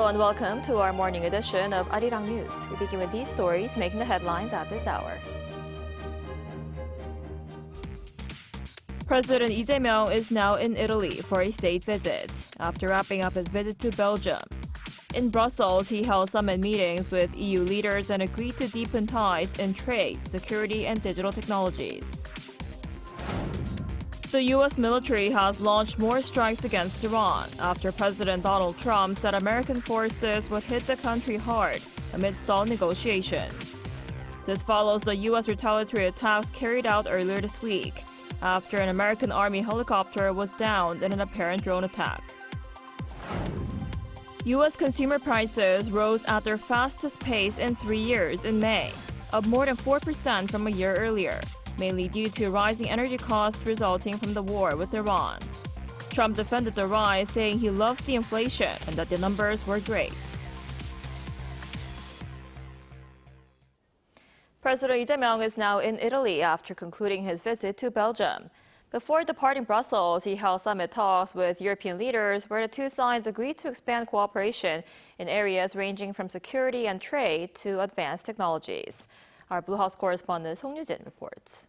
Hello and welcome to our morning edition of Arirang News. We begin with these stories making the headlines at this hour. President Lee Jae-myung is now in Italy for a state visit after wrapping up his visit to Belgium. In Brussels, he held summit meetings with EU leaders and agreed to deepen ties in trade, security, and digital technologies. The U.S. military has launched more strikes against Iran after President Donald Trump said American forces would hit the country hard amid stalled negotiations. This follows the U.S. retaliatory attacks carried out earlier this week after an American Army helicopter was downed in an apparent drone attack. U.S. consumer prices rose at their fastest pace in 3 years in May, up more than 4% from a year earlier, mainly due to rising energy costs resulting from the war with Iran. Trump defended the rise, saying he loves the inflation and that the numbers were great. President Lee Jae-myung is now in Italy after concluding his visit to Belgium. Before departing Brussels, he held summit talks with European leaders where the two sides agreed to expand cooperation in areas ranging from security and trade to advanced technologies. Our Blue House correspondent Song Yoo-jin reports.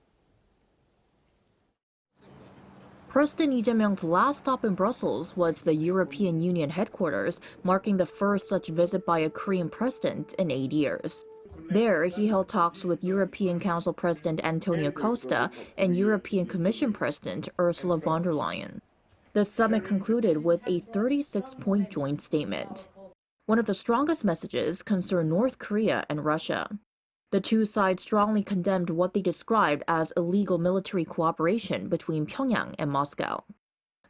President Lee Jae-myung's last stop in Brussels was the European Union headquarters, marking the first such visit by a Korean president in 8 years. There, he held talks with European Council President Antonio Costa and European Commission President Ursula von der Leyen. The summit concluded with a 36-point joint statement. One of the strongest messages concerned North Korea and Russia. The two sides strongly condemned what they described as illegal military cooperation between Pyongyang and Moscow.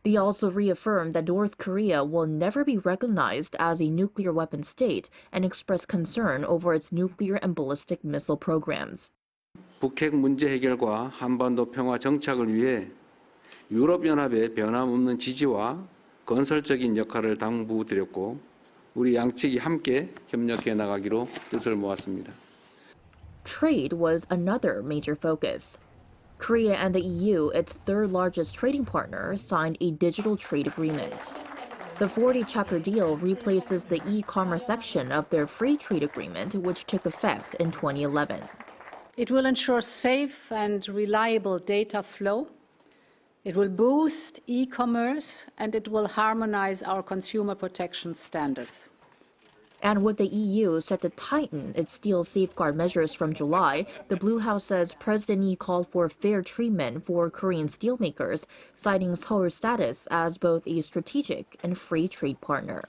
They also reaffirmed that North Korea will never be recognized as a nuclear weapon state and expressed concern over its nuclear and ballistic missile programs. 북핵 문제 해결과 한반도 평화 정착을 위해 유럽연합의 변함없는 지지와 건설적인 역할을 당부드렸고 우리 양측이 함께 협력해 나가기로 뜻을 모았습니다. Trade was another major focus. Korea and the EU, its third largest trading partner, signed a digital trade agreement. The 40-chapter deal replaces the e-commerce section of their free trade agreement, which took effect in 2011. It will ensure safe and reliable data flow. It will boost e-commerce, and it will harmonize our consumer protection standards. And with the EU set to tighten its steel safeguard measures from July, the Blue House says President Lee called for fair treatment for Korean steelmakers, citing Seoul's status as both a strategic and free trade partner.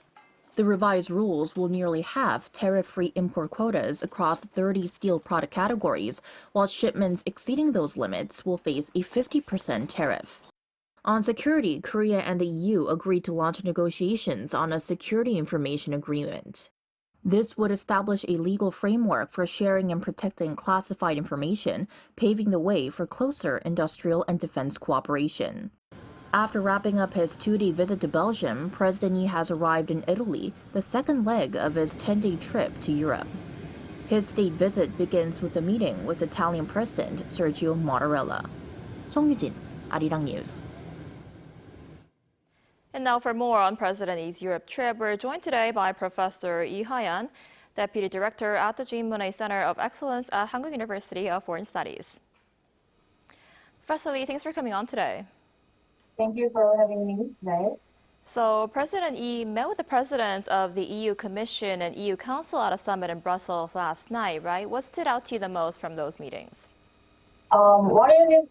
The revised rules will nearly halve tariff-free import quotas across 30 steel product categories, while shipments exceeding those limits will face a 50% tariff. On security, Korea and the EU agreed to launch negotiations on a security information agreement. This would establish a legal framework for sharing and protecting classified information, paving the way for closer industrial and defense cooperation. After wrapping up his 2-day visit to Belgium, President Lee has arrived in Italy, the second leg of his 10-day trip to Europe. His state visit begins with a meeting with Italian President Sergio Mattarella. Song Yoo-jin, Arirang News. And now for more on President Lee's Europe trip, we're joined today by Professor Lee Ha-yeon, Deputy Director at the Jean Monnet Center of Excellence at Hankuk University of Foreign Studies. Professor Lee, thanks for coming on today. Thank you for having me today. So President Lee met with the presidents of the EU Commission and EU Council at a summit in Brussels last night, right? What stood out to you the most from those meetings? What really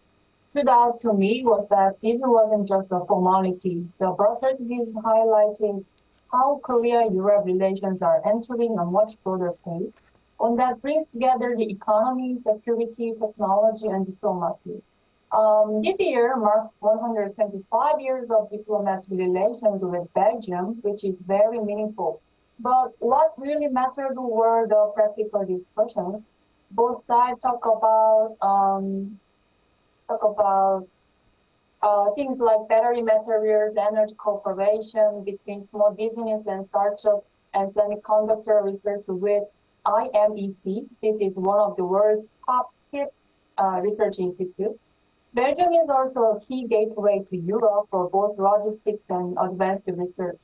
stood out to me was that this wasn't just a formality. The Brussels meeting highlighted how Korea-Europe relations are entering a much broader phase, one that brings together the economy, security, technology, and diplomacy. This year marks 125 years of diplomatic relations with Belgium, which is very meaningful. But what really mattered were the practical discussions. Both sides talk about things like battery materials, energy cooperation between small business and startups, and semiconductor research with IMEC. This is one of the world's top research institutes. Belgium is also a key gateway to Europe for both logistics and advanced research.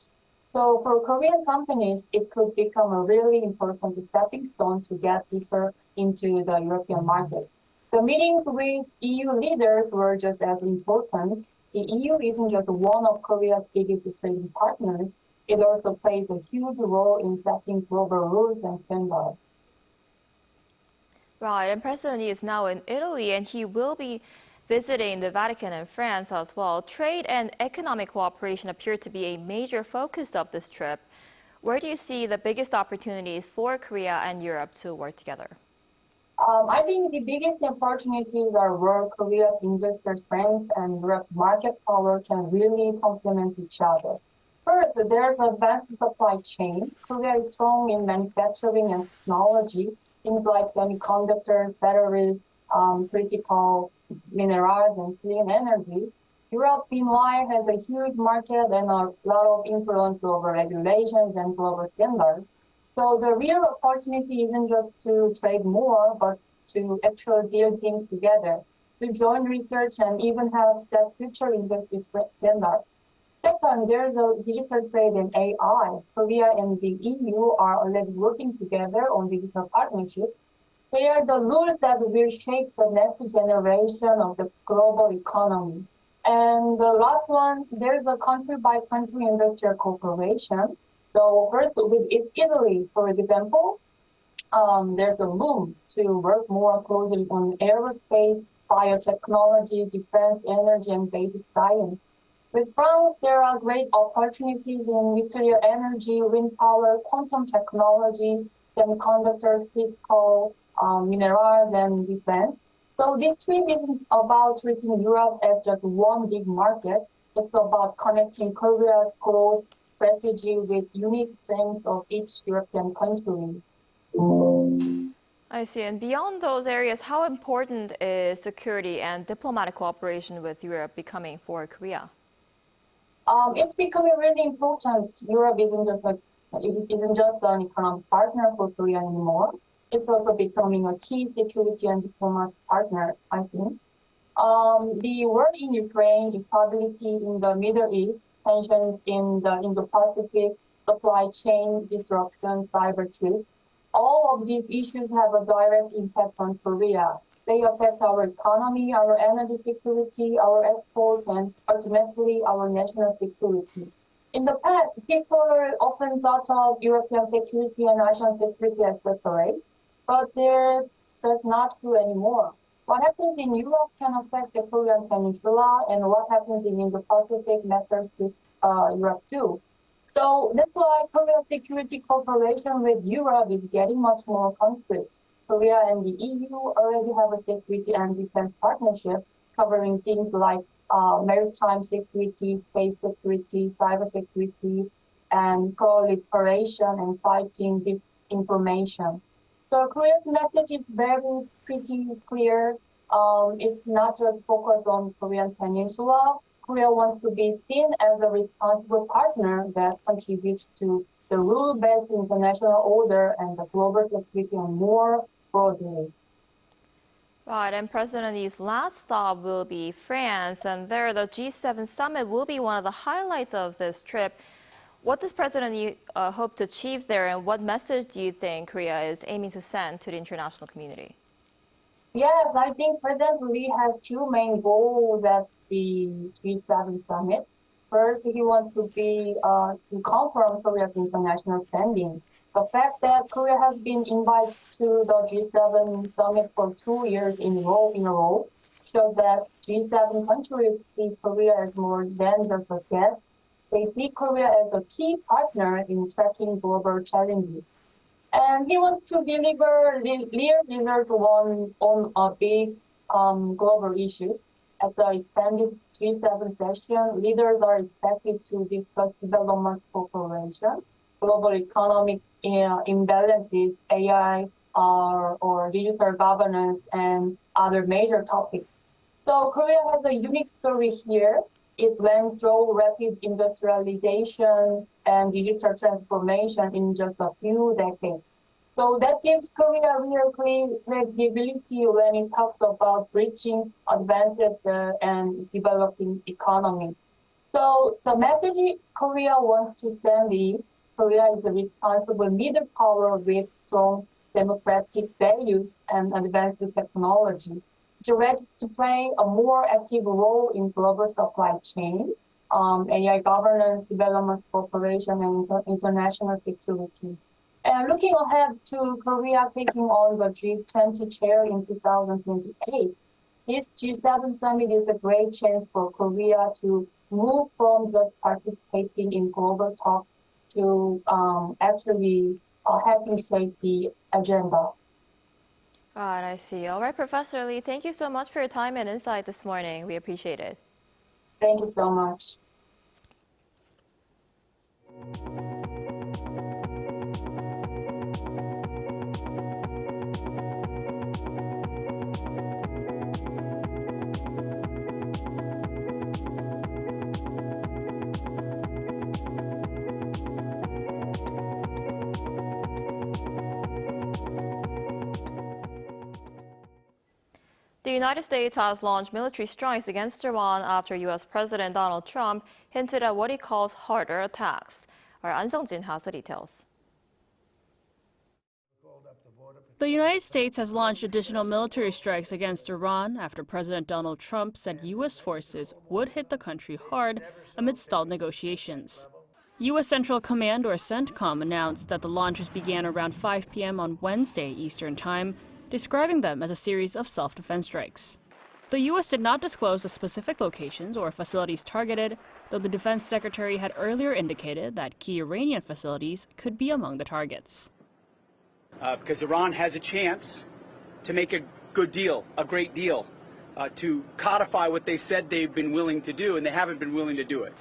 So for Korean companies, it could become a really important stepping stone to get deeper into the European market. The meetings with EU leaders were just as important. The EU isn't just one of Korea's biggest trading partners. It also plays a huge role in setting global rules and standards. Right, and President Lee is now in Italy, and he will be visiting the Vatican and France as well. Trade and economic cooperation appear to be a major focus of this trip. Where do you see the biggest opportunities for Korea and Europe to work together? I think the biggest opportunities are where Korea's industrial strength and Europe's market power can really complement each other. First, there's advanced supply chain. Korea is strong in manufacturing and technology, things like semiconductors, batteries, critical minerals, and clean energy. Europe, meanwhile, has a huge market and a lot of influence over regulations and global standards. So the real opportunity isn't just to trade more, but to actually build things together, to join research and even help set future industry standards. Second, there's a digital trade and AI. Korea and the EU are already working together on digital partnerships. They are the rules that will shape the next generation of the global economy. And the last one, there's a country-by-country industrial cooperation. So first, with Italy, for example, there's a room to work more closely on aerospace, biotechnology, defense, energy, and basic science. With France, there are great opportunities in nuclear energy, wind power, quantum technology, semiconductors, critical minerals, and defense. So this trip isn't about treating Europe as just one big market. It's about connecting Korea's growth strategy with unique strengths of each European country. I see. And beyond those areas, how important is security and diplomatic cooperation with Europe becoming for Korea? It's becoming really important. Europe isn't just an economic partner for Korea anymore. It's also becoming a key security and diplomatic partner, I think. The war in Ukraine, instability in the Middle East, tensions in the Indo-Pacific, supply chain disruption, cyber threats, all of these issues have a direct impact on Korea. They affect our economy, our energy security, our exports, and ultimately our national security. In the past, people often thought of European security and Asian security as separate, but that's not true anymore. What happens in Europe can affect the Korean Peninsula, and what happens in Indo-Pacific matters to Europe too. So that's why Korea's security cooperation with Europe is getting much more concrete. Korea and the EU already have a security and defense partnership covering things like maritime security, space security, cyber security, and proliferation and fighting disinformation. So Korea's message is pretty clear. It's not just focused on Korean Peninsula. Korea wants to be seen as a responsible partner that contributes to the rule-based international order and the global security and more broadly. Right, and President Lee's last stop will be France, and there the G7 summit will be one of the highlights of this trip. What does President Lee hope to achieve there, and what message do you think Korea is aiming to send to the international community? Yes, I think President Lee has two main goals at the G7 summit. First, he wants to confirm Korea's international standing. The fact that Korea has been invited to the G7 summit for 2 years in a row shows that G7 countries see Korea as more than just a guest. They see Korea as a key partner in tracking global challenges. And he wants to deliver clear results on a big global issues. At the expanded G7 session, leaders are expected to discuss development cooperation, global economic imbalances, AI, or digital governance, and other major topics. So Korea has a unique story here. It went through rapid industrialization and digital transformation in just a few decades. So that gives Korea real credibility when it talks about reaching advanced and developing economies. So the message Korea wants to send is Korea is a responsible middle power with strong democratic values and advanced technology. It's ready to play a more active role in global supply chain, AI governance, development cooperation, and international security. And looking ahead to Korea taking on the G20 chair in 2028, this G7 summit is a great chance for Korea to move from just participating in global talks to actually helping shape the agenda. Right, I see. All right, Professor Lee, thank you so much for your time and insight this morning. We appreciate it. Thank you so much. The United States has launched military strikes against Iran after U.S. President Donald Trump hinted at what he calls harder attacks. Our An Seung-jin has the details. The United States has launched additional military strikes against Iran after President Donald Trump said U.S. forces would hit the country hard amid stalled negotiations. U.S. Central Command, or CENTCOM, announced that the launches began around 5 p.m. on Wednesday Eastern Time, describing them as a series of self-defense strikes. The U.S. did not disclose the specific locations or facilities targeted, though the Defense Secretary had earlier indicated that key Iranian facilities could be among the targets. Because Iran has a chance to make a good deal, a great deal, to codify what they said they've been willing to do, and they haven't been willing to do it.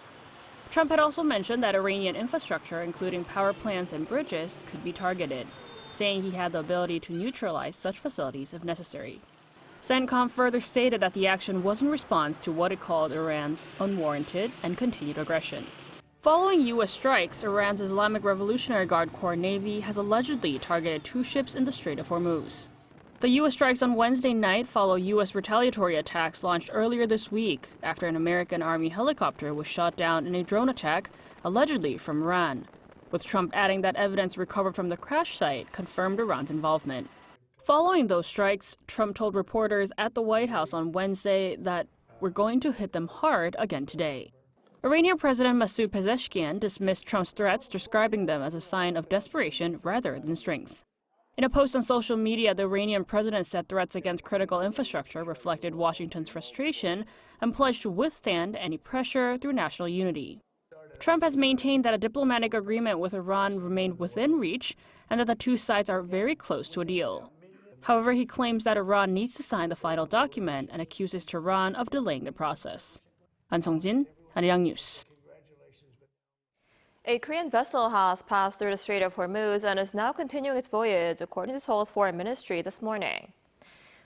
Trump had also mentioned that Iranian infrastructure, including power plants and bridges, could be targeted, saying he had the ability to neutralize such facilities if necessary. CENTCOM further stated that the action was in response to what it called Iran's unwarranted and continued aggression. Following U.S. strikes, Iran's Islamic Revolutionary Guard Corps Navy has allegedly targeted 2 ships in the Strait of Hormuz. The U.S. strikes on Wednesday night follow U.S. retaliatory attacks launched earlier this week after an American Army helicopter was shot down in a drone attack, allegedly from Iran, with Trump adding that evidence recovered from the crash site confirmed Iran's involvement. Following those strikes, Trump told reporters at the White House on Wednesday that we're going to hit them hard again today. Iranian President Masoud Pezeshkian dismissed Trump's threats, describing them as a sign of desperation rather than strength. In a post on social media, the Iranian president said threats against critical infrastructure reflected Washington's frustration and pledged to withstand any pressure through national unity. Trump has maintained that a diplomatic agreement with Iran remained within reach and that the 2 sides are very close to a deal. However, he claims that Iran needs to sign the final document and accuses Tehran of delaying the process. An Seung-jin, Arirang News. A Korean vessel has passed through the Strait of Hormuz and is now continuing its voyage, according to Seoul's foreign ministry this morning.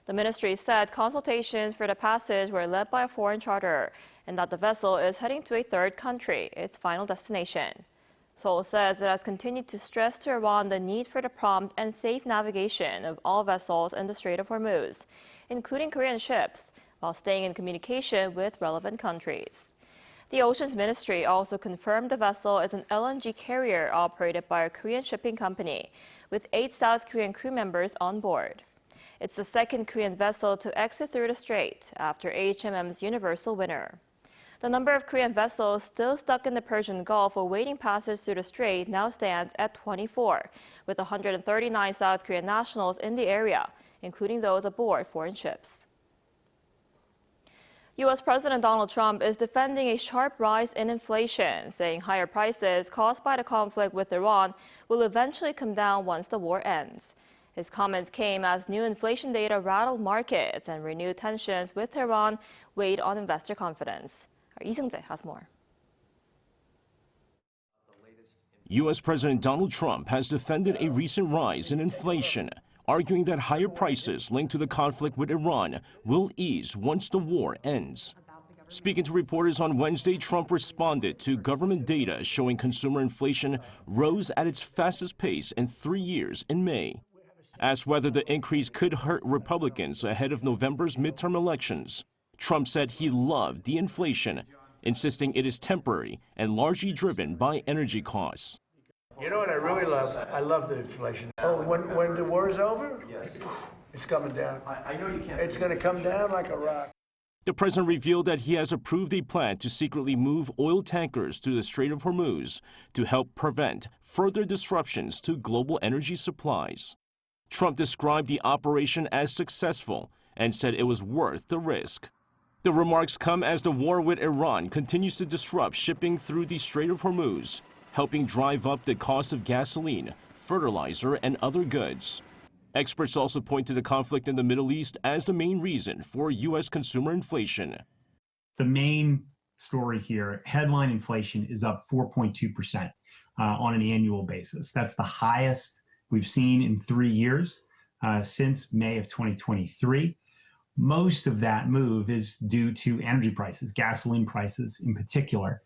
The ministry said consultations for the passage were led by a foreign charter and that the vessel is heading to a third country, its final destination. Seoul says it has continued to stress to Iran the need for the prompt and safe navigation of all vessels in the Strait of Hormuz, including Korean ships, while staying in communication with relevant countries. The Oceans Ministry also confirmed the vessel is an LNG carrier operated by a Korean shipping company, with 8 South Korean crew members on board. It's the second Korean vessel to exit through the strait after HMM's Universal Winner. The number of Korean vessels still stuck in the Persian Gulf awaiting passage through the strait now stands at 24, with 139 South Korean nationals in the area, including those aboard foreign ships. U.S. President Donald Trump is defending a sharp rise in inflation, saying higher prices caused by the conflict with Iran will eventually come down once the war ends. His comments came as new inflation data rattled markets and renewed tensions with Iran weighed on investor confidence. Lee Seung-jae has more. U.S. President Donald Trump has defended a recent rise in inflation, arguing that higher prices linked to the conflict with Iran will ease once the war ends. Speaking to reporters on Wednesday, Trump responded to government data showing consumer inflation rose at its fastest pace in 3 years in May. Asked whether the increase could hurt Republicans ahead of November's midterm elections, Trump said he loved the inflation insisting it is temporary and largely driven by energy costs. You know what I really love? I love the inflation. Oh, when the war is over, it's coming down. I know you can't. It's going to come down like a rock. The president revealed that he has approved a plan to secretly move oil tankers to the Strait of Hormuz to help prevent further disruptions to global energy supplies. Trump described the operation as successful and said it was worth the risk. The remarks come as the war with Iran continues to disrupt shipping through the Strait of Hormuz, helping drive up the cost of gasoline, fertilizer, and other goods. Experts also point to the conflict in the Middle East as the main reason for U.S. consumer inflation. The main story here, headline inflation is up 4.2% on an annual basis. That's the highest we've seen in 3 years since May of 2023. Most of that move is due to energy prices, gasoline prices in particular,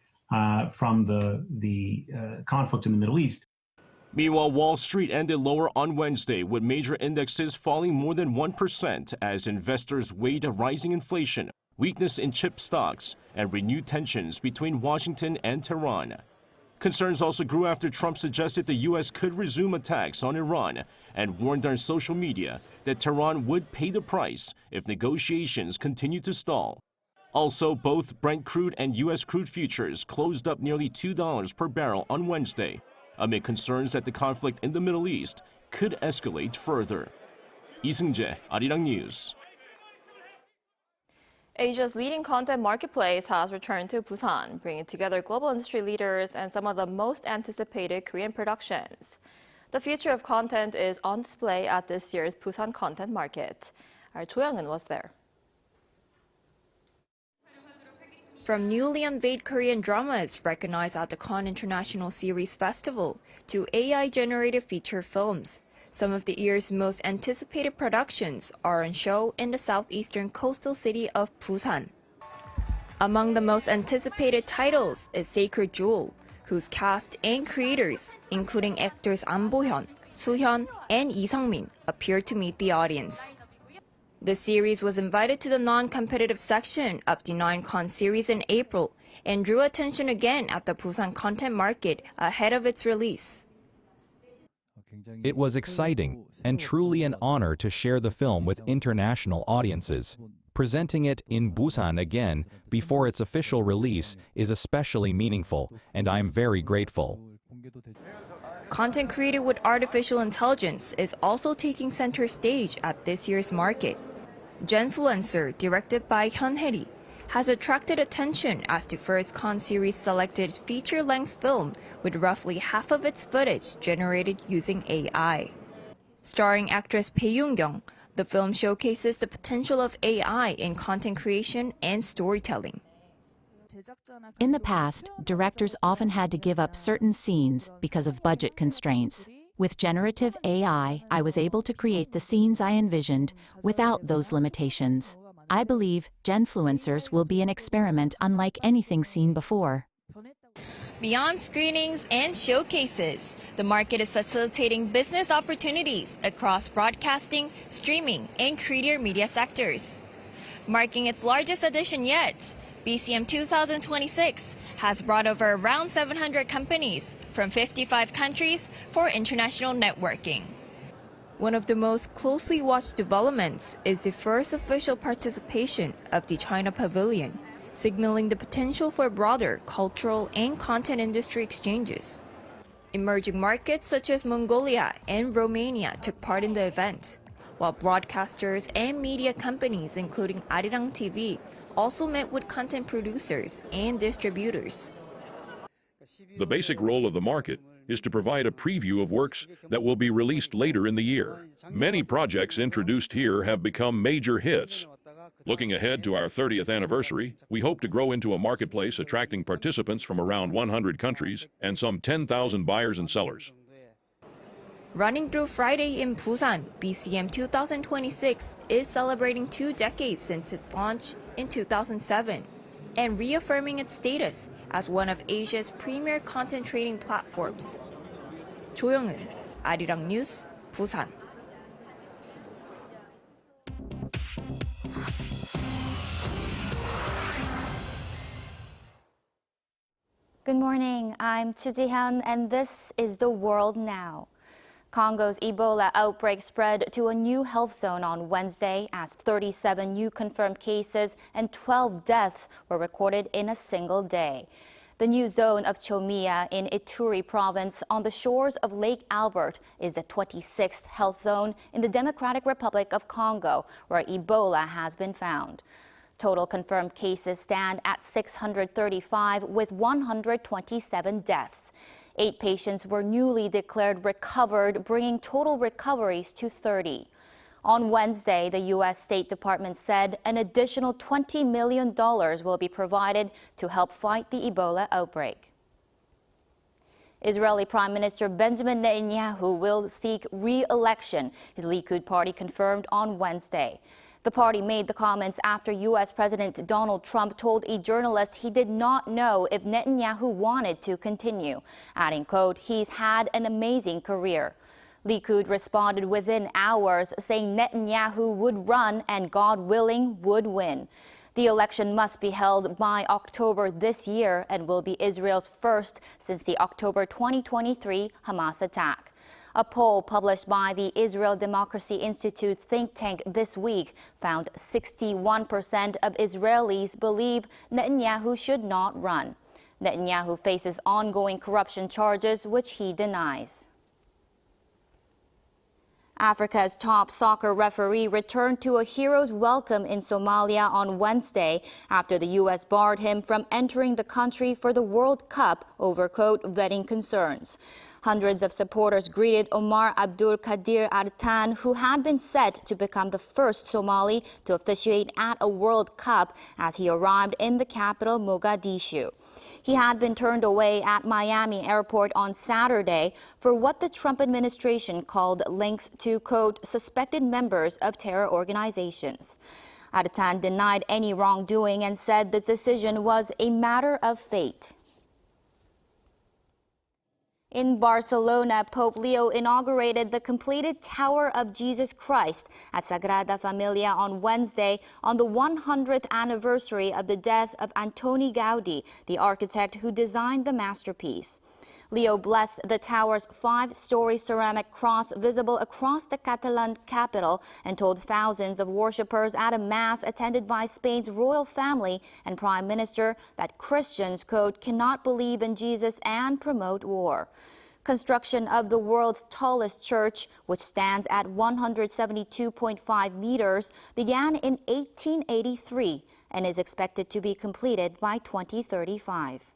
from the conflict in the Middle East. Meanwhile, Wall Street ended lower on Wednesday, with major indexes falling more than 1% as investors weighed rising inflation, weakness in chip stocks, and renewed tensions between Washington and Tehran. Concerns also grew after Trump suggested the U.S. could resume attacks on Iran and warned on social media that Tehran would pay the price if negotiations continue to stall. Also, both Brent crude and U.S. crude futures closed up nearly $2 per barrel on Wednesday, amid concerns that the conflict in the Middle East could escalate further. Lee Seung-jae, Arirang News. Asia's leading content marketplace has returned to Busan, bringing together global industry leaders and some of the most anticipated Korean productions. The future of content is on display at this year's Busan Content Market. Our Cho Young-eun was there. From newly unveiled Korean dramas recognized at the Cannes International Series Festival to AI-generated feature films, some of the year's most anticipated productions are on show in the southeastern coastal city of Busan. Among the most anticipated titles is Sacred Jewel, whose cast and creators, including actors An Bo-hyun, Soo-hyun, and Lee Sung-min, appear to meet the audience. The series was invited to the non-competitive section of the 9 Cannes series in April and drew attention again at the Busan Content Market ahead of its release. It was exciting and truly an honor to share the film with international audiences. Presenting it in Busan again before its official release is especially meaningful, and I'm very grateful. Content created with artificial intelligence is also taking center stage at this year's market. Genfluencer, directed by Hyun Hae-ri, has attracted attention as the first Cannes series selected feature-length film with roughly half of its footage generated using AI. Starring actress Bae Yoon-kyung, the film showcases the potential of AI in content creation and storytelling. In the past, directors often had to give up certain scenes because of budget constraints. With generative AI, I was able to create the scenes I envisioned without those limitations. I believe Genfluencers will be an experiment unlike anything seen before. Beyond screenings and showcases, the market is facilitating business opportunities across broadcasting, streaming, and creator media sectors. Marking its largest edition yet, BCM 2026 has brought over around 700 companies from 55 countries for international networking. One of the most closely watched developments is the first official participation of the China Pavilion, signaling the potential for broader cultural and content industry exchanges. Emerging markets such as Mongolia and Romania took part in the event, while broadcasters and media companies including Arirang TV also met with content producers and distributors. The basic role of the market is to provide a preview of works that will be released later in the year. Many projects introduced here have become major hits. Looking ahead to our 30th anniversary, we hope to grow into a marketplace attracting participants from around 100 countries and some 10,000 buyers and sellers. Running through Friday in Busan, BCM 2026 is celebrating 2 decades since its launch in 2007 and reaffirming its status as one of Asia's premier content trading platforms. Cho Young-eun, Arirang News, Busan. Good morning, I'm Chi Ji-hyun, and this is The World Now. Congo's Ebola outbreak spread to a new health zone on Wednesday as 37 new confirmed cases and 12 deaths were recorded in a single day. The new zone of Chomia in Ituri province on the shores of Lake Albert is the 26th health zone in the Democratic Republic of Congo, where Ebola has been found. Total confirmed cases stand at 635 with 127 deaths. 8 patients were newly declared recovered, bringing total recoveries to 30. On Wednesday, the U.S. State Department said an additional $20 million will be provided to help fight the Ebola outbreak. Israeli Prime Minister Benjamin Netanyahu will seek re-election, his Likud party confirmed on Wednesday. The party made the comments after U.S. President Donald Trump told a journalist he did not know if Netanyahu wanted to continue, adding, quote, "He's had an amazing career." Likud responded within hours, saying Netanyahu would run and, God willing, would win. The election must be held by October this year and will be Israel's first since the October 2023 Hamas attack. A poll published by the Israel Democracy Institute think tank this week found 61% of Israelis believe Netanyahu should not run. Netanyahu faces ongoing corruption charges, which he denies. Africa's top soccer referee returned to a hero's welcome in Somalia on Wednesday after the U.S. barred him from entering the country for the World Cup over, quote, vetting concerns. Hundreds of supporters greeted Omar Abdul Kadir Artan, who had been set to become the first Somali to officiate at a World Cup as he arrived in the capital, Mogadishu. He had been turned away at Miami airport on Saturday for what the Trump administration called links to, quote, suspected members of terror organizations. Artan denied any wrongdoing and said the decision was a matter of fate. In Barcelona, Pope Leo inaugurated the completed Tower of Jesus Christ at Sagrada Familia on Wednesday on the 100th anniversary of the death of Antoni Gaudi, the architect who designed the masterpiece. Leo blessed the tower's 5-story ceramic cross visible across the Catalan capital and told thousands of worshippers at a mass attended by Spain's royal family and prime minister that Christians, quote, cannot believe in Jesus and promote war. Construction of the world's tallest church, which stands at 172.5 meters, began in 1883 and is expected to be completed by 2035.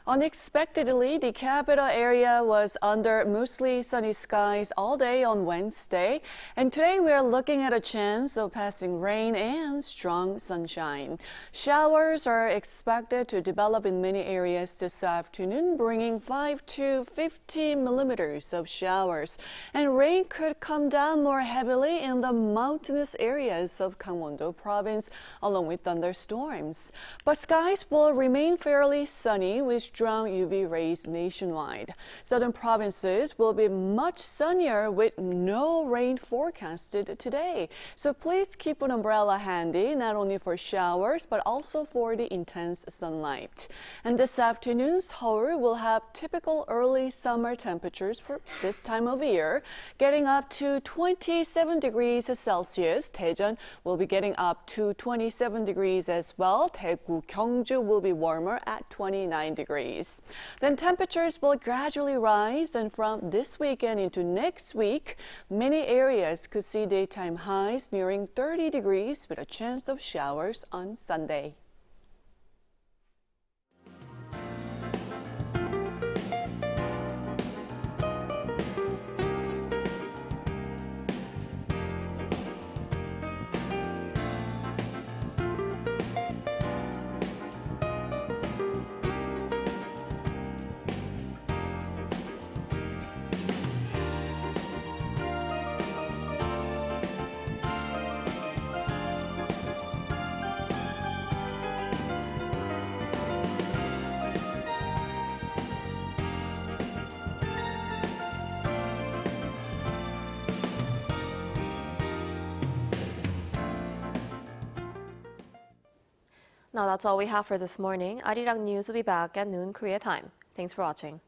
Unexpectedly, the capital area was under mostly sunny skies all day on Wednesday, and today we are looking at a chance of passing rain and strong sunshine. Showers are expected to develop in many areas this afternoon, bringing 5 to 15 millimeters of showers, and rain could come down more heavily in the mountainous areas of Gangwon-do province, along with thunderstorms. But skies will remain fairly sunny with strong UV rays nationwide. Southern provinces will be much sunnier with no rain forecasted today. So please keep an umbrella handy, not only for showers, but also for the intense sunlight. And this afternoon, Seoul will have typical early summer temperatures for this time of year, getting up to 27 degrees Celsius. Daejeon will be getting up to 27 degrees as well. Daegu, Gyeongju will be warmer at 29 degrees. Then temperatures will gradually rise, and from this weekend into next week, many areas could see daytime highs nearing 30 degrees with a chance of showers on Sunday. Now that's all we have for this morning. Arirang News will be back at noon Korea time. Thanks for watching.